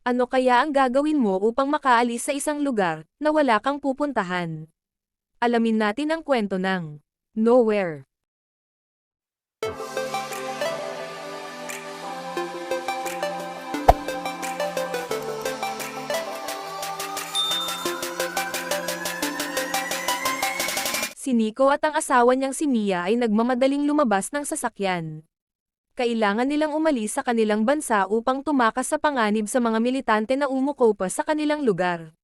Ano kaya ang gagawin mo upang makaalis sa isang lugar na wala kang pupuntahan? Alamin natin ang kwento ng Nowhere. Si Nico at ang asawa niyang si Mia ay nagmamadaling lumabas ng sasakyan. Kailangan nilang umalis sa kanilang bansa upang tumakas sa panganib sa mga militante na umukopa sa kanilang lugar.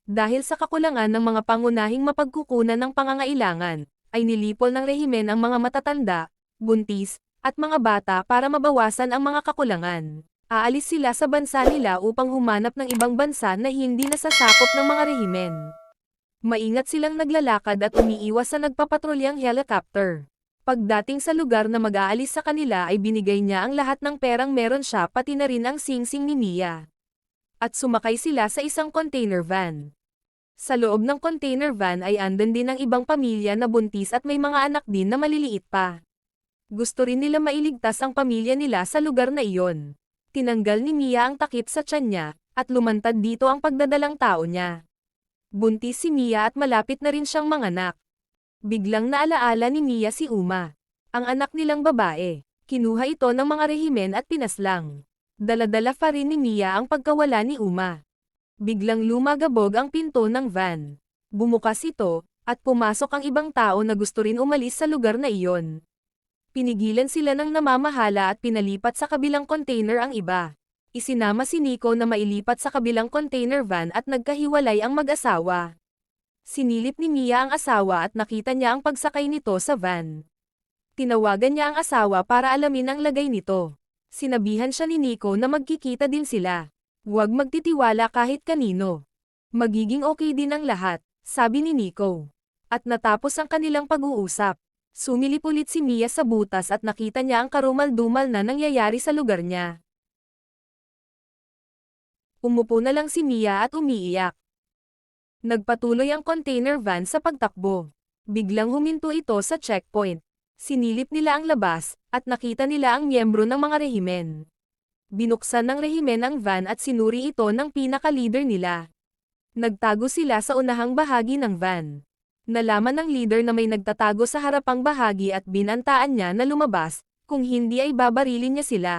Dahil sa kakulangan ng mga pangunahing mapagkukunan ng pangangailangan, ay nilipol ng rehimen ang mga matatanda, buntis, at mga bata para mabawasan ang mga kakulangan. Aalis sila sa bansa nila upang humanap ng ibang bansa na hindi nasasakop ng mga rehimen. Maingat silang naglalakad at umiiwas sa nagpapatrulyang helicopter. Pagdating sa lugar na mag-aalis sa kanila ay binigay niya ang lahat ng perang meron siya pati na rin ang singsing ni Mia. At sumakay sila sa isang container van. Sa loob ng container van ay andan din ang ibang pamilya na buntis at may mga anak din na maliliit pa. Gusto rin nila mailigtas ang pamilya nila sa lugar na iyon. Tinanggal ni Mia ang takip sa tiyan niya, at lumantad dito ang pagdadalang tao niya. Buntis si Mia at malapit na rin siyang manganak. Biglang naalaala ni Mia si Uma, ang anak nilang babae. Kinuha ito ng mga rehimen at pinaslang. Dala-dala pa rin ni Mia ang pagkawala ni Uma. Biglang lumagabog ang pinto ng van. Bumukas ito, at pumasok ang ibang tao na gusto rin umalis sa lugar na iyon. Pinigilan sila ng namamahala at pinalipat sa kabilang container ang iba. Isinama si Nico na mailipat sa kabilang container van at nagkahiwalay ang mag-asawa. Sinilip ni Mia ang asawa at nakita niya ang pagsakay nito sa van. Tinawagan niya ang asawa para alamin ang lagay nito. Sinabihan siya ni Nico na magkikita din sila. Huwag magtitiwala kahit kanino. Magiging okay din ang lahat, sabi ni Nico. At natapos ang kanilang pag-uusap. Sumilip ulit si Mia sa butas at nakita niya ang karumal-dumal na nangyayari sa lugar niya. Umupo na lang si Mia at umiiyak. Nagpatuloy ang container van sa pagtakbo. Biglang huminto ito sa checkpoint. Sinilip nila ang labas, at nakita nila ang miyembro ng mga rehimen. Binuksan ng rehimen ang van at sinuri ito ng pinaka-leader nila. Nagtago sila sa unahang bahagi ng van. Nalaman ng leader na may nagtatago sa harapang bahagi at binantaan niya na lumabas, kung hindi ay babarilin niya sila.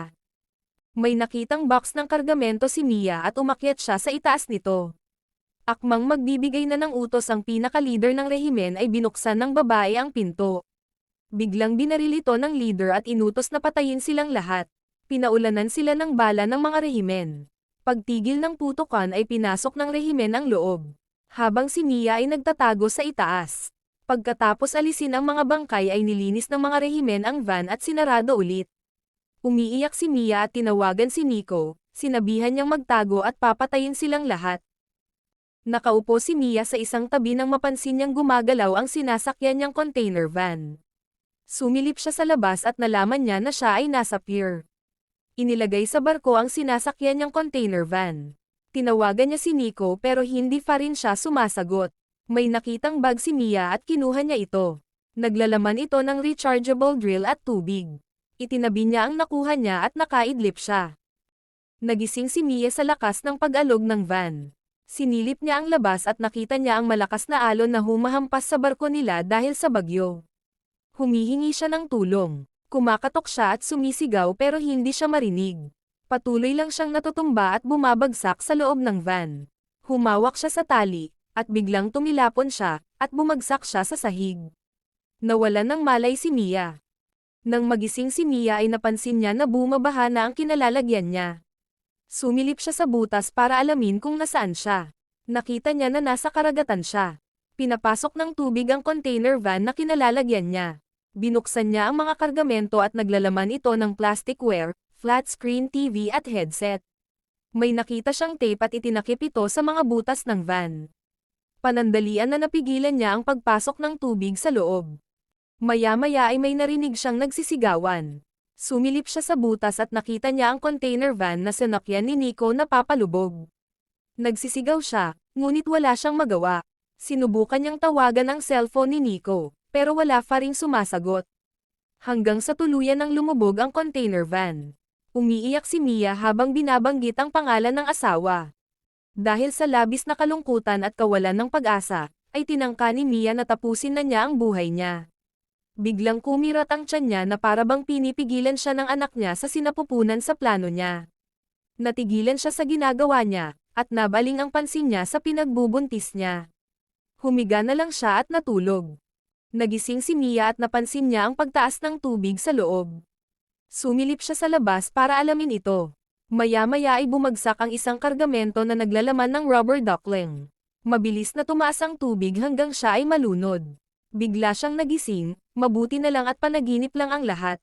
May nakitang box ng kargamento si Mia at umakyat siya sa itaas nito. Akmang magbibigay na ng utos ang pinaka-leader ng rehimen ay binuksan ng babae ang pinto. Biglang binaril ito ng leader at inutos na patayin silang lahat. Pinaulanan sila ng bala ng mga rehimen. Pagtigil ng putukan ay pinasok ng rehimen ang loob. Habang si Mia ay nagtatago sa itaas. Pagkatapos alisin ang mga bangkay ay nilinis ng mga rehimen ang van at sinarado ulit. Umiiyak si Mia at tinawagan si Nico, sinabihan niyang magtago at papatayin silang lahat. Nakaupo si Mia sa isang tabi nang mapansin niyang gumagalaw ang sinasakyan niyang container van. Sumilip siya sa labas at nalaman niya na siya ay nasa pier. Inilagay sa barko ang sinasakyan niyang container van. Tinawagan niya si Nico pero hindi pa rin siya sumasagot. May nakitang bag si Mia at kinuha niya ito. Naglalaman ito ng rechargeable drill at tubig. Itinabi niya ang nakuha niya at nakaidlip siya. Nagising si Mia sa lakas ng pag-alog ng van. Sinilip niya ang labas at nakita niya ang malakas na alon na humahampas sa barko nila dahil sa bagyo. Humihingi siya ng tulong. Kumakatok siya at sumisigaw pero hindi siya marinig. Patuloy lang siyang natutumba at bumabagsak sa loob ng van. Humawak siya sa tali, at biglang tumilapon siya, at bumagsak siya sa sahig. Nawalan ng malay si Mia. Nang magising si Mia ay napansin niya na bumabaha na ang kinalalagyan niya. Sumilip siya sa butas para alamin kung nasaan siya. Nakita niya na nasa karagatan siya. Pinapasok ng tubig ang container van na kinalalagyan niya. Binuksan niya ang mga kargamento at naglalaman ito ng plasticware, flat screen TV at headset. May nakita siyang tape at itinakip ito sa mga butas ng van. Panandalian na napigilan niya ang pagpasok ng tubig sa loob. Maya-maya ay may narinig siyang nagsisigawan. Sumilip siya sa butas at nakita niya ang container van na sinakyan ni Nico na papalubog. Nagsisigaw siya, ngunit wala siyang magawa. Sinubukan niyang tawagan ang cellphone ni Nico, pero wala pa ring sumasagot. Hanggang sa tuluyan ng lumubog ang container van. Umiiyak si Mia habang binabanggit ang pangalan ng asawa. Dahil sa labis na kalungkutan at kawalan ng pag-asa, ay tinangka ni Mia na tapusin na niya ang buhay niya. Biglang kumirat ang tiyan niya na parabang pinipigilan siya ng anak niya sa sinapupunan sa plano niya. Natigilan siya sa ginagawa niya, at nabaling ang pansin niya sa pinagbubuntis niya. Humiga na lang siya at natulog. Nagising si Mia at napansin niya ang pagtaas ng tubig sa loob. Sumilip siya sa labas para alamin ito. Maya-maya ay bumagsak ang isang kargamento na naglalaman ng rubber duckling. Mabilis na tumaas ang tubig hanggang siya ay malunod. Bigla siyang nagising, mabuti na lang at panaginip lang ang lahat.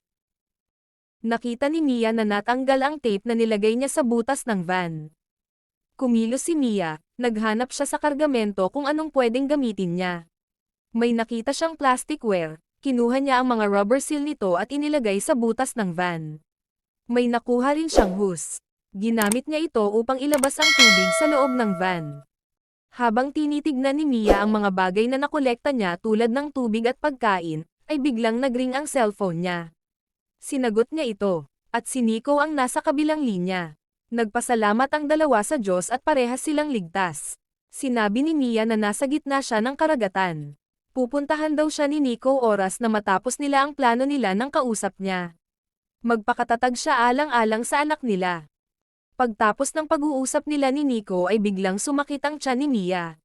Nakita ni Mia na natanggal ang tape na nilagay niya sa butas ng van. Kumilos si Mia, naghanap siya sa kargamento kung anong pwedeng gamitin niya. May nakita siyang plasticware. Kinuha niya ang mga rubber seal nito at inilagay sa butas ng van. May nakuha rin siyang hose. Ginamit niya ito upang ilabas ang tubig sa loob ng van. Habang tinitignan ni Mia ang mga bagay na nakolekta niya tulad ng tubig at pagkain, ay biglang nagring ang cellphone niya. Sinagot niya ito, at si Nico ang nasa kabilang linya. Nagpasalamat ang dalawa sa Diyos at parehas silang ligtas. Sinabi ni Mia na nasa gitna siya ng karagatan. Pupuntahan daw siya ni Nico oras na matapos nila ang plano nila ng kausap niya. Magpakatatag siya alang-alang sa anak nila. Pagtapos ng pag-uusap nila ni Nico ay biglang sumakit ang tiyan ni Mia.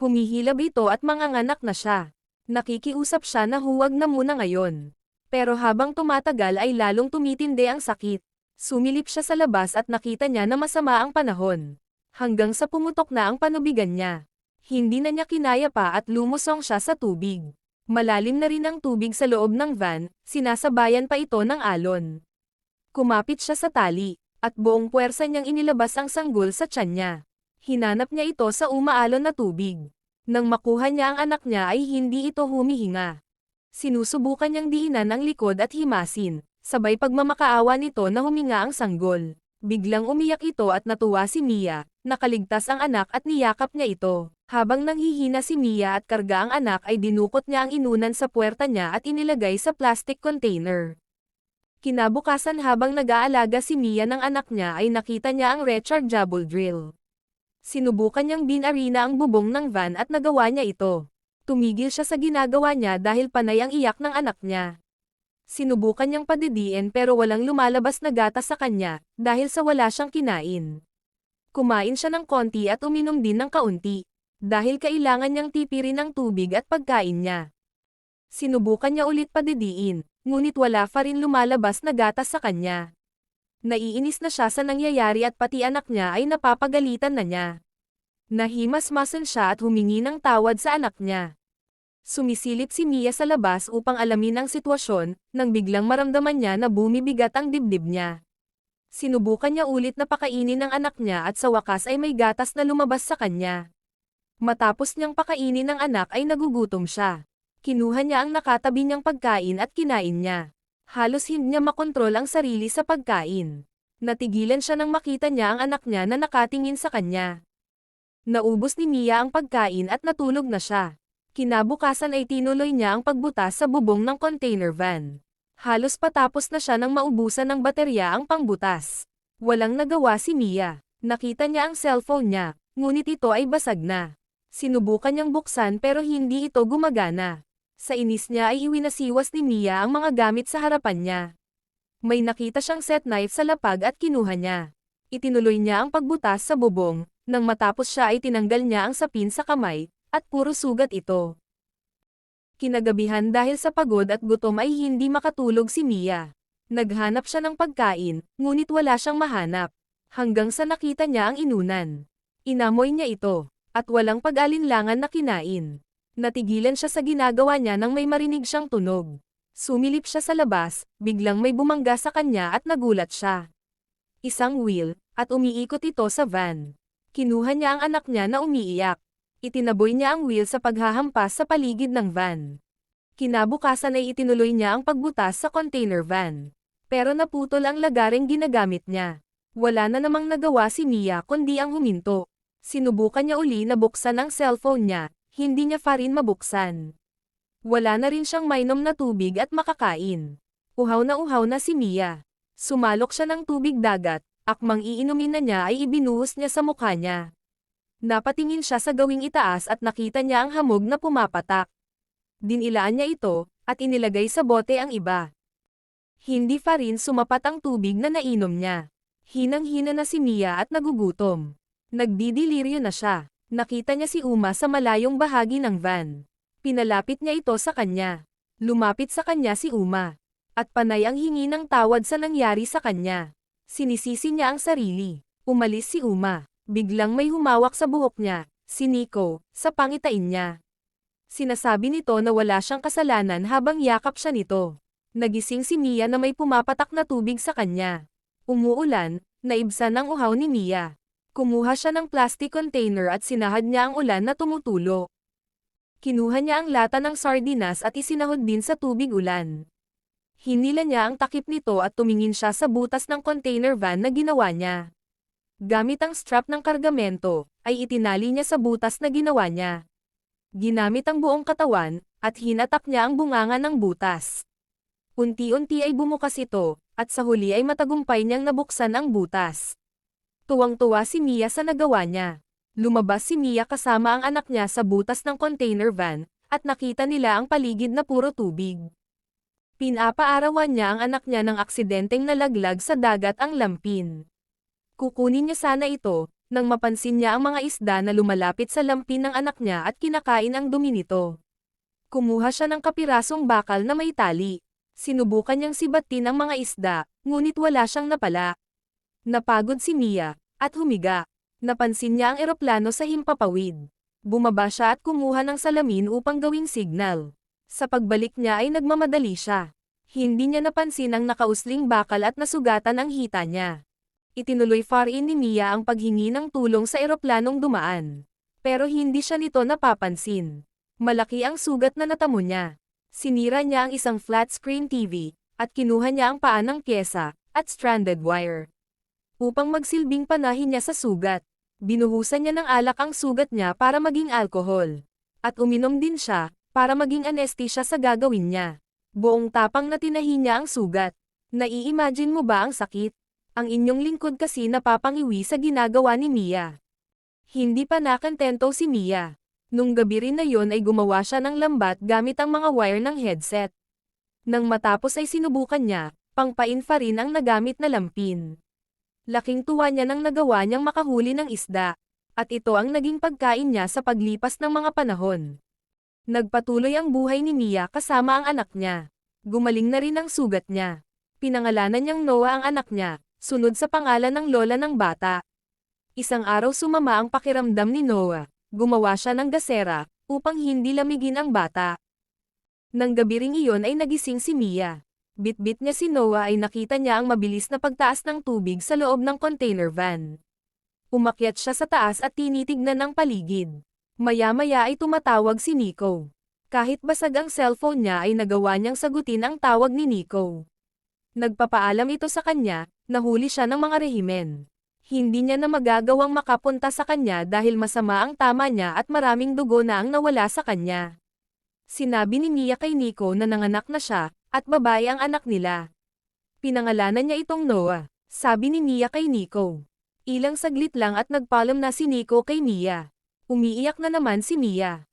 Humihilab ito at manganganak na siya. Nakikiusap siya na huwag na muna ngayon. Pero habang tumatagal ay lalong tumitindi ang sakit. Sumilip siya sa labas at nakita niya na masama ang panahon. Hanggang sa pumutok na ang panubigan niya. Hindi na niya kinaya pa at lumusong siya sa tubig. Malalim na rin ang tubig sa loob ng van, sinasabayan pa ito ng alon. Kumapit siya sa tali, at buong puwersa niyang inilabas ang sanggol sa tiyan niya. Hinanap niya ito sa umaalon na tubig. Nang makuha niya ang anak niya ay hindi ito humihinga. Sinusubukan niyang diinan ang likod at himasin, sabay pagmamakaawa nito na huminga ang sanggol. Biglang umiyak ito at natuwa si Mia, nakaligtas ang anak at niyakap niya ito. Habang nanghihina si Mia at karga ang anak ay dinukot niya ang inunan sa puwerta niya at inilagay sa plastic container. Kinabukasan habang nag-aalaga si Mia ng anak niya ay nakita niya ang rechargeable drill. Sinubukan niyang binarina ang bubong ng van at nagawa niya ito. Tumigil siya sa ginagawa niya dahil panay ang iyak ng anak niya. Sinubukan niyang padidiin pero walang lumalabas na gatas sa kanya dahil sa wala siyang kinain. Kumain siya ng konti at uminom din ng kaunti. Dahil kailangan niyang tipirin ang tubig at pagkain niya. Sinubukan niya ulit padidiin, ngunit wala pa rin lumalabas na gatas sa kanya. Naiinis na siya sa nangyayari at pati anak niya ay napapagalitan na niya. Nahimasmasan siya at humingi ng tawad sa anak niya. Sumisilip si Mia sa labas upang alamin ang sitwasyon, nang biglang maramdaman niya na bumibigat ang dibdib niya. Sinubukan niya ulit na pakainin ng anak niya at sa wakas ay may gatas na lumabas sa kanya. Matapos niyang pakainin ng anak ay nagugutom siya. Kinuha niya ang nakatabi niyang pagkain at kinain niya. Halos hindi niya makontrol ang sarili sa pagkain. Natigilan siya nang makita niya ang anak niya na nakatingin sa kanya. Naubos ni Mia ang pagkain at natulog na siya. Kinabukasan ay tinuloy niya ang pagbutas sa bubong ng container van. Halos patapos na siya nang maubusan ng baterya ang pangbutas. Walang nagawa si Mia. Nakita niya ang cellphone niya, ngunit ito ay basag na. Sinubukan niyang buksan pero hindi ito gumagana. Sa inis niya ay iwinasiwas ni Mia ang mga gamit sa harapan niya. May nakita siyang set knife sa lapag at kinuha niya. Itinuloy niya ang pagbutas sa bubong, nang matapos siya ay tinanggal niya ang sapin sa kamay, at puro sugat ito. Kinagabihan dahil sa pagod at gutom ay hindi makatulog si Mia. Naghanap siya ng pagkain, ngunit wala siyang mahanap. Hanggang sa nakita niya ang inunan. Inamoy niya ito. At walang pag-alinlangan na kinain. Natigilan siya sa ginagawa niya nang may marinig siyang tunog. Sumilip siya sa labas, biglang may bumangga sa kanya at nagulat siya. Isang wheel, at umiikot ito sa van. Kinuha niya ang anak niya na umiiyak. Itinaboy niya ang wheel sa paghahampas sa paligid ng van. Kinabukasan ay itinuloy niya ang pagbutas sa container van. Pero naputol ang lagaring ginagamit niya. Wala na namang nagawa si Mia kundi ang huminto. Sinubukan niya uli na buksan ang cellphone niya, hindi niya pa rin mabuksan. Wala na rin siyang mainom na tubig at makakain. Uhaw na si Mia. Sumalok siya ng tubig dagat, akmang iinumin na niya ay ibinuhos niya sa mukha niya. Napatingin siya sa gawing itaas at nakita niya ang hamog na pumapatak. Dinilaan niya ito, at inilagay sa bote ang iba. Hindi pa rin sumapat ang tubig na nainom niya. Hinang-hina na si Mia at nagugutom. Nagdidiliryo na siya. Nakita niya si Uma sa malayong bahagi ng van. Pinalapit niya ito sa kanya. Lumapit sa kanya si Uma. At panay ang hingi ng tawad sa nangyari sa kanya. Sinisisi niya ang sarili. Umalis si Uma. Biglang may humawak sa buhok niya, si Nico, sa pangitain niya. Sinasabi nito na wala siyang kasalanan habang yakap siya nito. Nagising si Mia na may pumapatak na tubig sa kanya. Umuulan, naibsan ang uhaw ni Mia. Kumuha siya ng plastic container at sinahad niya ang ulan na tumutulo. Kinuha niya ang lata ng sardinas at isinahod din sa tubig ulan. Hinila niya ang takip nito at tumingin siya sa butas ng container van na ginawa niya. Gamit ang strap ng kargamento, ay itinali niya sa butas na ginawa niya. Ginamit ang buong katawan, at hinatak niya ang bunganga ng butas. Unti-unti ay bumukas ito, at sa huli ay matagumpay niyang nabuksan ang butas. Tuwang-tuwa si Mia sa nagawa niya. Lumabas si Mia kasama ang anak niya sa butas ng container van, at nakita nila ang paligid na puro tubig. Pinapaarawan niya ang anak niya ng aksidenteng nalaglag sa dagat ang lampin. Kukunin niya sana ito, nang mapansin niya ang mga isda na lumalapit sa lampin ng anak niya at kinakain ang dumi nito. Kumuha siya ng kapirasong bakal na may tali. Sinubukan niyang sibatin ang mga isda, ngunit wala siyang napala. Napagod si Mia, at humiga. Napansin niya ang eroplano sa himpapawid. Bumaba siya at kumuha ng salamin upang gawing signal. Sa pagbalik niya ay nagmamadali siya. Hindi niya napansin ang nakausling bakal at nasugatan ang hita niya. Itinuloy farin ni Mia ang paghingi ng tulong sa eroplanong dumaan. Pero hindi siya nito napapansin. Malaki ang sugat na natamo niya. Sinira niya ang isang flat-screen TV, at kinuha niya ang paa ng pyesa, at stranded wire. Upang magsilbing panahin niya sa sugat, binuhusan niya ng alak ang sugat niya para maging alkohol. At uminom din siya, para maging anesthesia sa gagawin niya. Buong tapang na tinahi niya ang sugat. Nai-imagine mo ba ang sakit? Ang inyong lingkod kasi napapangiwi sa ginagawa ni Mia. Hindi pa nakantento si Mia. Nung gabi rin na yon ay gumawa siya ng lambat gamit ang mga wire ng headset. Nang matapos ay sinubukan niya, pangpainfa rin ang nagamit na lampin. Laking tuwa niya nang nagawa niyang makahuli ng isda. At ito ang naging pagkain niya sa paglipas ng mga panahon. Nagpatuloy ang buhay ni Mia kasama ang anak niya. Gumaling na rin ang sugat niya. Pinangalanan niyang Noah ang anak niya, sunod sa pangalan ng lola ng bata. Isang araw sumama ang pakiramdam ni Noah. Gumawa siya ng gasera, upang hindi lamigin ang bata. Nang gabi ring iyon ay nagising si Mia. Bit-bit niya si Noah ay nakita niya ang mabilis na pagtaas ng tubig sa loob ng container van. Umakyat siya sa taas at tinitignan ang paligid. Maya-maya ay tumatawag si Nico. Kahit basag ang cellphone niya ay nagawa niyang sagutin ang tawag ni Nico. Nagpapaalam ito sa kanya, nahuli siya ng mga rehimen. Hindi niya na magagawang makapunta sa kanya dahil masama ang tama niya at maraming dugo na ang nawala sa kanya. Sinabi ni Mia kay Nico na nanganak na siya, at babae ang anak nila. Pinangalanan niya itong Noah, sabi ni Mia kay Nico. Ilang saglit lang at nagpaalam na si Nico kay Mia. Umiiyak na naman si Mia.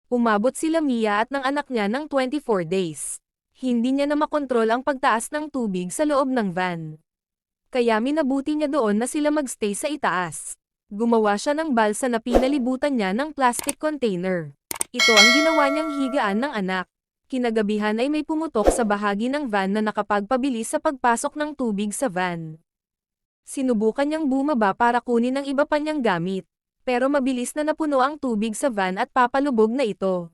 Umabot sila Mia at ng anak niya ng 24 days. Hindi niya na makontrol ang pagtaas ng tubig sa loob ng van. Kaya minabuti niya doon na sila magstay sa itaas. Gumawa siya ng balsa na pinalibutan niya ng plastic container. Ito ang ginawa niyang higaan ng anak. Kinagabihan ay may pumutok sa bahagi ng van na nakapagpabilis sa pagpasok ng tubig sa van. Sinubukan niyang bumaba para kunin ang iba pa niyang gamit. Pero mabilis na napuno ang tubig sa van at papalubog na ito.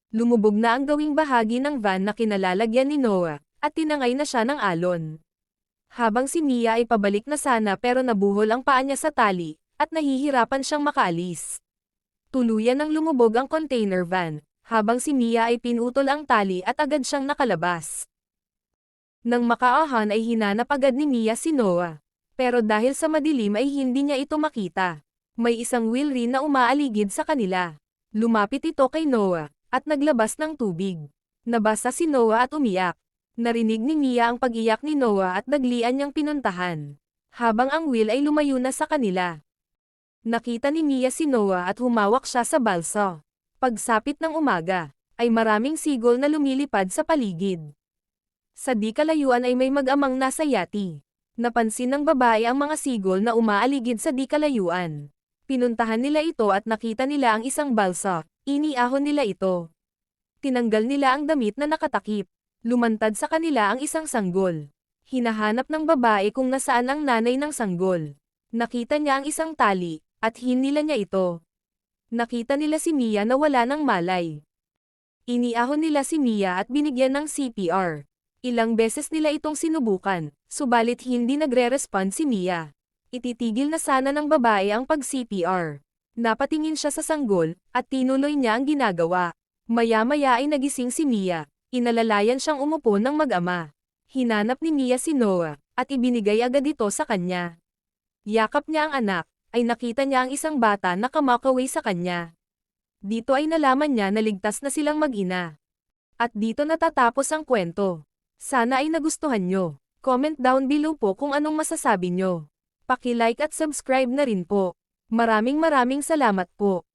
Lumubog na ang gawing bahagi ng van na kinalalagyan ni Noah, at tinangay na siya ng alon. Habang si Mia ay pabalik na sana pero nabuhol ang paa niya sa tali, at nahihirapan siyang makaalis. Tuluyan ng lumubog ang container van, habang si Mia ay pinutol ang tali at agad siyang nakalabas. Nang makaahan ay hinanap agad ni Mia si Noah. Pero dahil sa madilim ay hindi niya ito makita. May isang wheel rin na umaaligid sa kanila. Lumapit ito kay Noah, at naglabas ng tubig. Nabasa si Noah at umiyak. Narinig ni Mia ang pag-iyak ni Noah at daglian niyang pinuntahan. Habang ang Will ay lumayo na sa kanila. Nakita ni Mia si Noah at humawak siya sa balsa. Pagsapit ng umaga, ay maraming sigol na lumilipad sa paligid. Sa di kalayuan ay may mag-amang nasa yati. Napansin ng babae ang mga sigol na umaaligid sa di kalayuan. Pinuntahan nila ito at nakita nila ang isang balsa. Iniahon nila ito. Tinanggal nila ang damit na nakatakip. Lumantad sa kanila ang isang sanggol. Hinahanap ng babae kung nasaan ang nanay ng sanggol. Nakita niya ang isang tali, at hinila niya ito. Nakita nila si Mia na wala ng malay. Iniahon nila si Mia at binigyan ng CPR. Ilang beses nila itong sinubukan, subalit hindi nagre-respond si Mia. Ititigil na sana ng babae ang pag-CPR. Napatingin siya sa sanggol, at tinuloy niya ang ginagawa. Maya-maya ay nagising si Mia. Inalalayan siyang umupo ng mag-ama. Hinanap ni Mia si Noah, at ibinigay agad ito sa kanya. Yakap niya ang anak, ay nakita niya ang isang bata na kamakaway sa kanya. Dito ay nalaman niya na ligtas na silang mag-ina. At dito natatapos ang kwento. Sana ay nagustuhan nyo. Comment down below po kung anong masasabi nyo. Paki-like at subscribe na rin po. Maraming salamat po.